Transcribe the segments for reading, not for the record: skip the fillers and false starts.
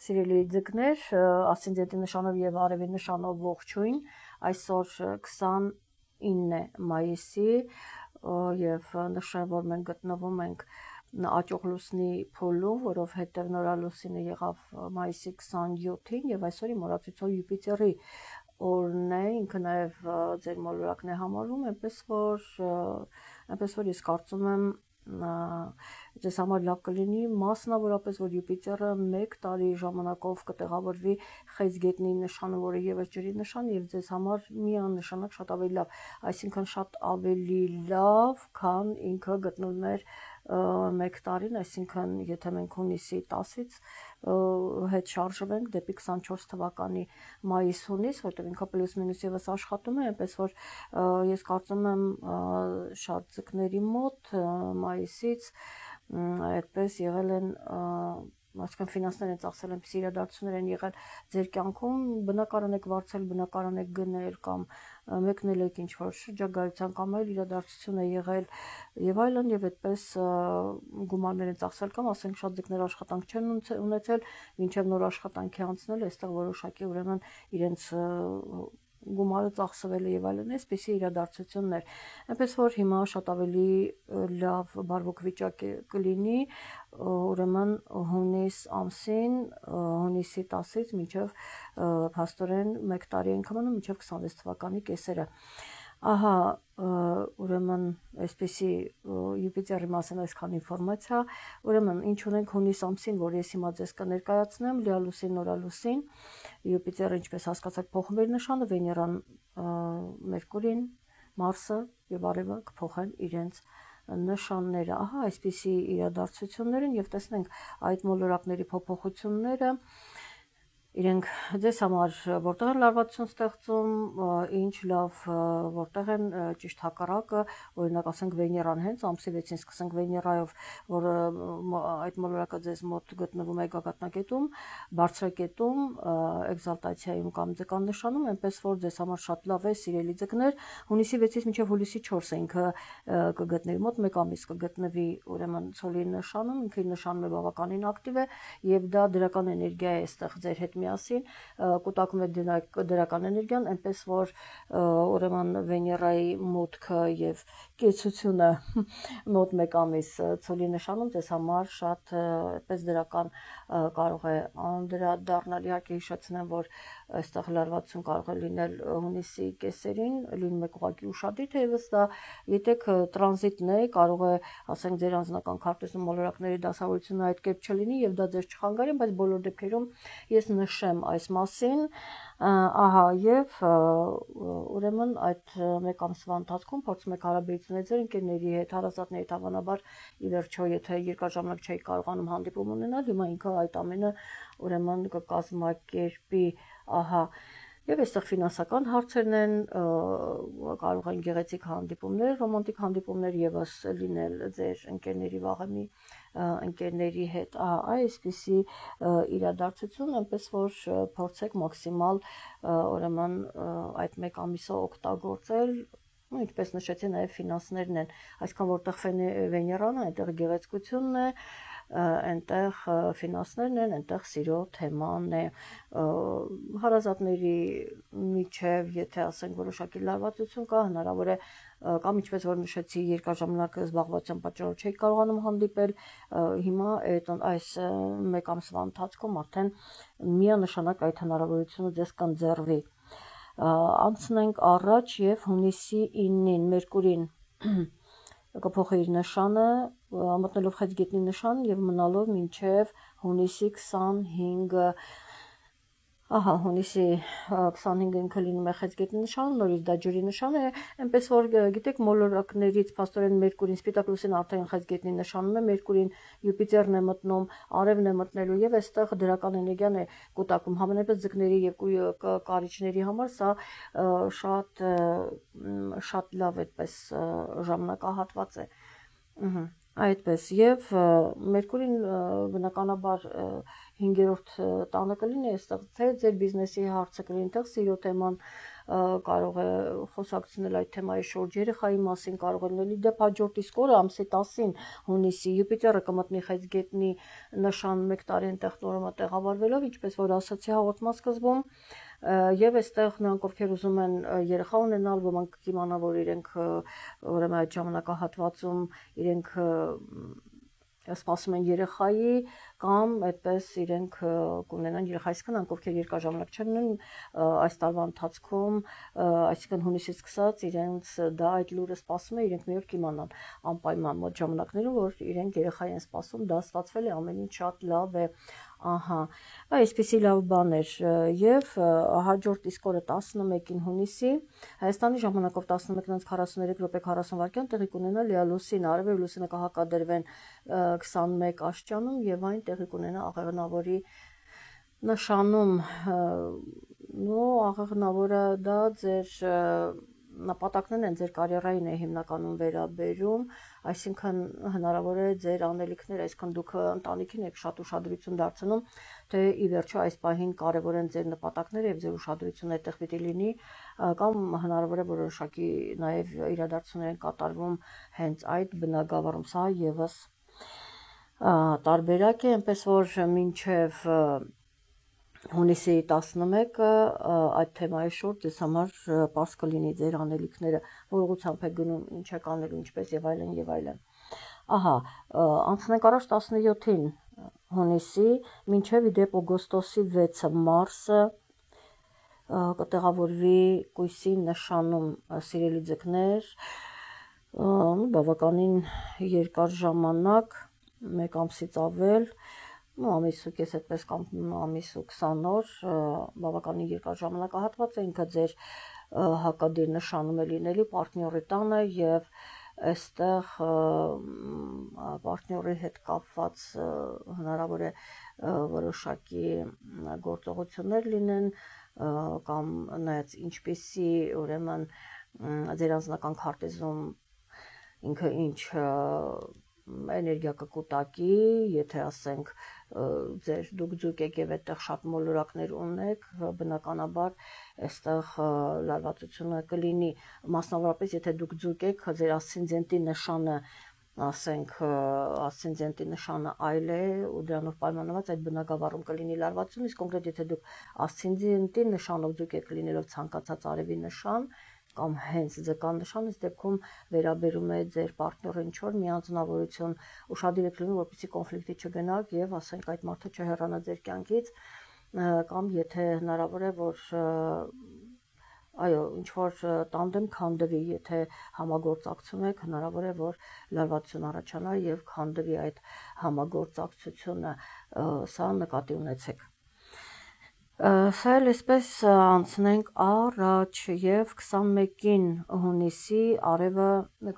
Սիրելի ձկներ, ասցենդենտի նշանով եւ արևի նշանով ողջույն, այսօր 29 մայիսի եւ նշեմ, որ մենք գտնվում ենք աճող լուսնի փուլում, որովհետեւ նորալուսինը եղավ մայիսի 27-ին եւ այսօր իմորացիություն Յուպիտերի օրն է, ինքը նաեւ ձեր մոլորակն է համարվում, այնպես որ ես կարծում եմ ձեզ համար լավ կլինի մասնավորապես որ Յուպիտերը 1 տարի ժամանակով կտեղավորվի խեցգետնի նշանը, որը եւս ջրի նշան եւ ձեզ համար միանշանակ շատ ավելի լավ, այսինքն շատ ավելի լավ, քան ինքը գտնվում էր 1 տարին, այսինքն եթե մենք հունիսի 10-ից հետ շարժվենք դեպի 24 թվականի մայիս-հունիս, որտեղ ինքը պլյուս մինուս եւս աշխատում է, այնպես որ ես կարծում եմ շատ ձկների մոտ մայիսից այդպես եղել են այսինքն ֆինանսներ են ծախսել, այնպիսի իրադարձություններ են եղել ձեր կյանքում, բնակարան եք վարձել, բնակարան եք գնել կամ մեկնել եք ինչ-որ շրջագայության կամ այլ իրադարձություն է եղել եւ այլն եւ այդպես գումարներ են ծախսել կամ ասենք շատ ձկներ աշխատանք չեն ունեցել, մինչեւ նոր աշխատանքի անցնել, այստեղ որոշակի ուրեմն իրենց գումարը ծախսվել է եւ այլն, այսպիսի իրադարձություններ, այնպես որ հիմա շատ ավելի լավ բարվոք վիճակ կլինի, ուրեմն հունիս ամսին, հունիսի 10-ից մինչև փաստորեն 1 տարի ենք մնում, մինչև 26 թվականի կեսերը, ահա ուրեմն այսպիսի Յուպիտերի մասին այսքան ինֆորմացիա, ուրեմն ինչ ունենք հունիս ամսին, որ ես հիմա ձեզ կներկայացնեմ, լիալուսին, նորալուսին, Յուպիտերը ինչպես հասկացաք փոխում իր նշանը, Վեներան, Մերկուրին, Մարսը եւ Արևը կփոխեն իրենց նշանները, ահա այսպիսի իրադարձություններ են եւ տեսնենք այդ մոլորակների փոփոխությունները իրենք ձեզ համար որտեղ են լարվածություն ստեղծում, ինչ լավ, որտեղ են ճիշտ հակառակը, օրինակ ասենք Վեներան հենց ամսի 6-ին սկսենք Վեներայով, որ այդ մոլորակը ձեզ մոտ գտնվում է գագաթնակետում, բարձրակետում, էքզալտացիայում կամ ձկան նշանում, այնպես որ ձեզ համար շատ լավ է, սիրելի ձկներ, հունիսի 6-ից մինչև հուլիսի 4-ը ինքը կգտնվի մոտ 1 ամիս կգտնվի ուրեմն ցոլի նշանում, ինքը իր նշանում է բավականին ակտիվ է եւ դա դրական էներգիա է այստեղ ձեր հետ միասին կուտակում է դրական էներգիան, այնպես որ ուրեմն Վեներայի մուտքը եւ կեցությունը մոտ 1 ամիս ցոլի նշանում ձեզ համար շատ այդպես դրական կարող է անդրադառնալ, իհարկե հիշեցնեմ, որ այստեղ լարվածություն կարող է լինել հունիսի կեսերին, լինում է ուղղակի ուշադիր, թեևս դա գիտեք տրանզիտն է, կարող է ասենք ձեր անձնական քարտեզում մոլորակների դասավորությունը այդ կերպ չլինի եւ դա ձեզ չխանգարի, բայց բոլոր դեպքերում ես նշեմ այս մասին, ահա եւ ուրեմն այդ 1 ամսվա ընթացքում փորձում եք հարաբերություններ ձեր ընկերների հետ, հարազատների հետ հավանաբար ի վերջո եթե երկար ժամանակ չէի կարողանում հանդիպում ունենալ, հիմա ինքը այդ ամենը ուրեմն կկազմակերպի, ահա եւ այստեղ ֆինանսական հարցերն են, կարող են գեղեցիկ հանդիպումներ, ռոմանտիկ հանդիպումներ եւս լինել ձեր ընկերների վաղեմի ընկերների հետ, այսպիսի իրադարձություն, այնպես որ փորձեք մաքսիմալ ուրեմն այդ 1 ամիսը օգտագործել, ինչպես նշեցի, նաեւ ֆինանսներն են, այսքան որտեղ Վեներան է, այնտեղ գեղեցկությունն է, այնտեղ ֆինանսներն են, այնտեղ սիրո թեման է, հարազատների միջև, եթե ասենք որոշակի լարվածություն կա, հնարավոր է կամ ինչպես որ նշեցի, երկար ժամանակ զբաղվածության պատճառով չէի կարողանում հանդիպել, հիմա այս 1 ամսվա ընթացքում արդեն միանշանակ այդ հնարավորությունը ձեզ կընձեռվի, անցնենք առաջ եւ հունիսի 9-ին Մերկուրին կփոխի իր նշանը, մտնելով խեցգետնի նշան եւ մնալով մինչեւ հունիսի 25-ը, ահա հունիսի 25-ը ինքը լինում է խեցգետնի նշան, նորից դա ջրի նշան է, այնպես որ գիտեք մոլորակներից փաստորեն Մերկուրին սպիտակ լուսին արդեն խեցգետնի նշանում է, Մերկուրին Յուպիտերն է մտնում, արևն է մտնելու եւ այստեղ դրական էներգիան է կուտակում, համենայնպես ձկների եւ կարիճների համար սա շատ լավ այդպես ժամանակահատված է, այդպես եւ Մերկուրին բնականաբար 5-րդ տանը կլինի, այստեղ թե ձեր բիզնեսի հարցը կլինի, թե սիրո թեման կարող է խոսակցնել այդ թեմայի շուրջ, երեխայի մասին կարող է լինել, դեպ հաջորդ իսկ օրը ամսի 10-ին հունիսի Յուպիտերը կմտնի Խեցգետնի նշան 1 տարի այնտեղ նորմա տեղավորվելով, ինչպես որ ասացի հաղորդման սկզբում, եւ այստեղ նրանք ովքեր ուզում են երեխա ունենալ, ոմանք կիմանա, որ իրենք ուրեմն այդ ժամանակահատվածում իրենք սպասում են երեխայի կամ այդպես իրենք կունենան երեխա, այսինքն նրանք ովքեր երկար ժամանակ չեն ունեն այս տարվա ընթացքում, այսինքն հունիսից սկսած իրենց դա այդ լուրը սպասում է, իրենք մի օր կիմանան անպայման մոտ ժամանակներում, որ իրենք երեխա են սպասում, դա ստացվել է, ամեն ինչ շատ լավ է, ահա, այսպեսի լավ բան էր եւ հաջորդ իսկ օրը 11-ին հունիսի Հայաստանի ժամանակով 11:43 րոպե 40 վայրկյան տեղի կունենա Լիա Լուսին, արևը լուսինը կհակադրվեն 21 աշճանում եւ այն տեղի կունենա աղեղնավորի նշանում, նո աղեղնավորը դա ձեր նպատակներն են ձեր կարիերային է հիմնականում վերաբերում, այսինքն հնարավոր է ձեր անելիքները, այսինքն դուք ընտանիքին եք շատ ուշադրություն դարձնում, թե ի վերջո այս պահին կարևոր են ձեր նպատակները եւ ձեր ուշադրությունը այդտեղ պիտի լինի, կամ հնարավոր է որոշակի նաեւ իրադարձություններ են կատարվում հենց այդ բնագավառում, սա եւս տարբերակ է, այնպես որ մինչեւ հունիսի 11-ը այդ թեմայի շուրջ ձեզ համար պարզ կլինի ձեր անելիքները, որ ուղղությամբ եք գնում, ինչ եք անելու, ինչպես եւ այլն եւ այլն։ Ահա, անցնենք առաջ 17-ին հունիսի, մինչեւ իդեպ օգոստոսի 6-ը Մարսը կտեղավորվի Կույսի նշանում, սիրելի ձկներ, բավականին երկար ժամանակ, 1 ամսից ավել, ամիս ու կես այդպես կամ ամիս ու 20 օր, բավականին երկար ժամանակահատված է, ինքը ձեր հակադիր նշանում է լինելու պարտնյորի տանը եւ այստեղ պարտնյորի հետ կապված հնարավոր է որոշակի գործողություններ լինեն կամ նայած ինչպեսի ուրեմն ձեր անձնական քարտեզում ինքը ինչ էներգիա կկուտակի, եթե ասենք դուք ձուկ եք եւ այդտեղ շատ մոլորակներ ունեք, բնականաբար այստեղ լարվածությունը կլինի, մասնավորապես եթե դուք ձուկ եք, ձեր ասցենդենտի նշանը, ասենք ասցենդենտի նշանը այլ է ու դրանով պայմանավորված այդ բնագավառում կլինի լարվածություն, իսկ կոնկրետ եթե դուք ասցենդենտի նշանով ձուկ եք լինելով ցանկացած արևի նշան կամ հենց ձկան նշան, այս դեպքում վերաբերում է ձեր պարտներին ինչ-որ մի անձնավորություն, ուշադիր եք լինում, որպեսզի կոնֆլիկտի չգնաք եւ ասենք այդ մարդը չհեռանա ձեր կյանքից, կամ եթե հնարավոր է, որ այո, ինչ-որ տանդեմ քանդվի, եթե համագործակցում եք, հնարավոր է, որ լարվածություն առաջանա եւ քանդվի այդ համագործակցությունը, սա նկատի ունեցեք։ Սա էլ այսպես անցնենք առաջ եւ 21-ին հունիսի արևը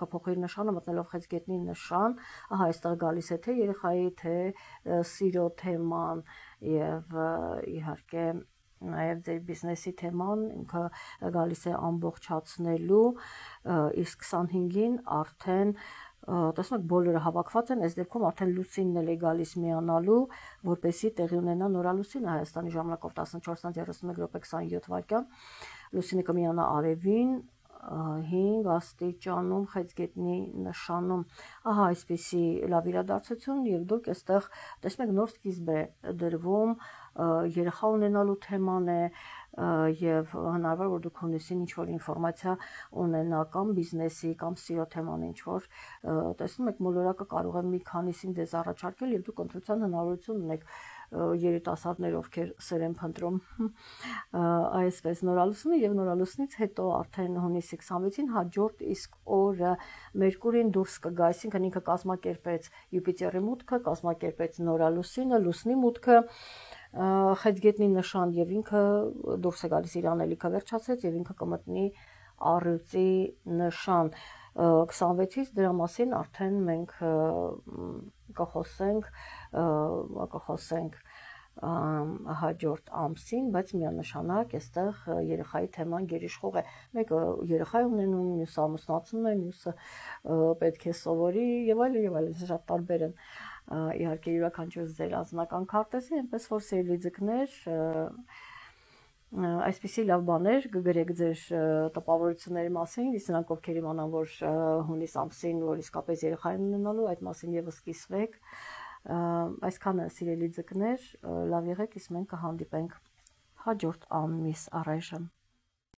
կփոխի նշանը մտնելով Խեցգետնի նշան, ահա այստեղ գալիս է թե երեխայի, թե սիրո թեման եւ իհարկե նաեւ ձեր բիզնեսի թեման ինքը գալիս է ամբողջացնելու, իսկ 25-ին արդեն տեսնեք բոլորը հավաքված են, այս դեպքում արդեն լուսինն էլ է գալիս միանալու, որպեսզի տեղի ունենա նորալուսինը Հայաստանի ժամանակով 14:31 րոպե 27 վայրկյան, լուսինը կմիանա արևին 5 աստիճանում Խեցգետնի նշանում, ահա այսպեսի լավ իրադարձություն եւ դուք այստեղ տեսնեք նոր սկիզբ է դրվում, երեխա ունենալու թեման է եւ հնարավոր որ դուք հունիսին ինչ-որ ինֆորմացիա ունենա կամ բիզնեսի կամ սիրո թեման ինչ-որ տեսնում եք մոլորակը կարող է մի քանիսին ձեզ առաջարկել եւ դուք ընտրության հնարավորություն ունեք երիտասարդներ ովքեր սեր են փնտրում այսպես նորալուսինը եւ նորալուսինից հետո արդեն հունիսի 26-ին հաջորդ իսկ օրը Մերկուրին դուրս կգա, այսինքն ինքը կազմակերպեց Յուպիտերի մուտքը, կազմակերպեց նորալուսինը, լուսնի մուտքը Խեցգետնի նշան եւ ինքը դուրս է գալիս իր անելիքը վերջացրեց եւ ինքը կմտնի առյուծի նշան 26-ից դրա մասին արդեն մենք կխոսենք հաջորդ ամսին, բայց միանշանակ այստեղ երեխայի թեման գերիշխող է։ Մեկը երեխա է ունենում, մյուսը ամուսնացնում է, մյուսը պետք է սովորի եւ այլն, շատ տարբեր են։ Իհարկե յուրաքանչյուր ձեր անձնական քարտեզի, այնպես որ սիրելի ձկներ, Այսպիսի լավ բաներ կգրեք ձեր տպավորությունների մասին, իսկ նրանք ովքեր իմանան, որ հունիս ամսին, որ իսկապես երեխային ունենալու, այդ մասին եւս կիսվեք։ Այսքանը սիրելի ձկներ, լավ եղեք, իսկ մենք կհանդիպենք հաջորդ ամիս առայժմ։